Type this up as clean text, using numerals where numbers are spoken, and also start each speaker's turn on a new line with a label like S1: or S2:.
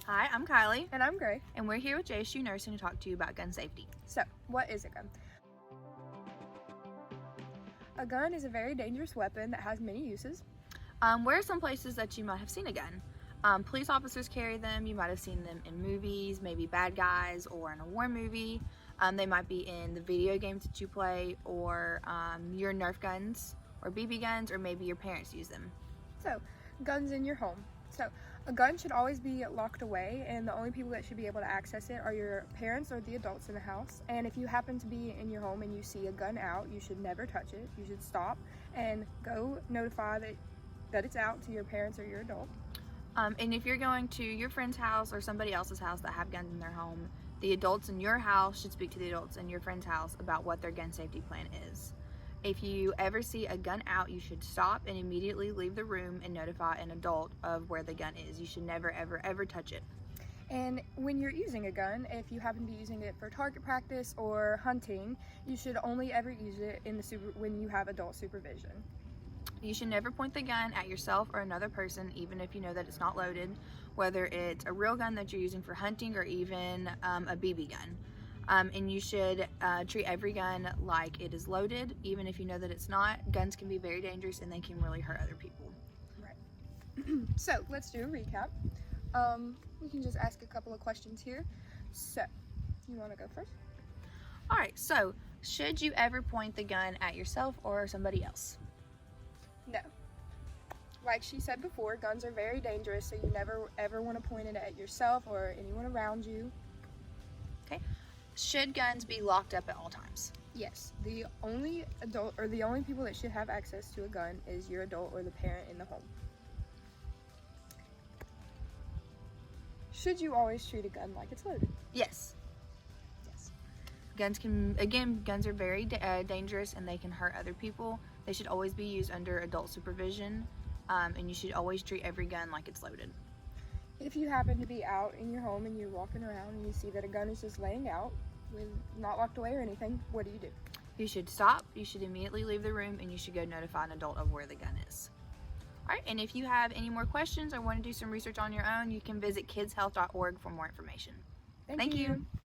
S1: Hi, I'm Kylie,
S2: And I'm Gray.
S1: and we're here with JSU Nursing to talk to you about gun safety.
S2: So, what is a gun? A gun is a very dangerous weapon that has many uses.
S1: Where are some places that you might have seen a gun? Police officers carry them. You might have seen them in movies, maybe Bad Guys or in a war movie. They might be in the video games that you play, or your Nerf guns or BB guns, or maybe your parents use them.
S2: So, guns in your home. So, a gun should always be locked away, and the only people that should be able to access it are your parents or the adults in the house. And if you happen to be in your home and you see a gun out, you should never touch it. You should stop and go notify that it's out to your parents or your adult.
S1: And if you're going to your friend's house or somebody else's house that have guns in their home, the adults in your house should speak to the adults in your friend's house about what their gun safety plan is. If you ever see a gun out, you should stop and immediately leave the room and notify an adult of where the gun is. You should never, ever, ever touch it.
S2: And when you're using a gun, if you happen to be using it for target practice or hunting, you should only ever use it when you have adult supervision.
S1: You should never point the gun at yourself or another person, even if you know that it's not loaded, whether it's a real gun that you're using for hunting or even a BB gun. And you should treat every gun like it is loaded, even if you know that it's not. Guns can be very dangerous and they can really hurt other people.
S2: Right. So let's do a recap. We can just ask a couple of questions here. So, you want to go first?
S1: All right, so should you ever point the gun at yourself or somebody else?
S2: No. Like she said before, guns are very dangerous, so you never ever want to point it at yourself or anyone around you.
S1: Okay. Should guns be locked up at all times?
S2: Yes, the only adult or the only people that should have access to a gun is your adult or the parent in the home. Should you always treat a gun like it's loaded?
S1: Yes.
S2: Yes.
S1: Guns are very dangerous and they can hurt other people. They should always be used under adult supervision, and you should always treat every gun like it's loaded.
S2: If you happen to be out in your home and you're walking around and you see that a gun is just laying out, with not locked away or anything, what do?
S1: You should stop, you should immediately leave the room, and you should go notify an adult of where the gun is. All right, and if you have any more questions or want to do some research on your own, you can visit kidshealth.org for more information.
S2: Thank you.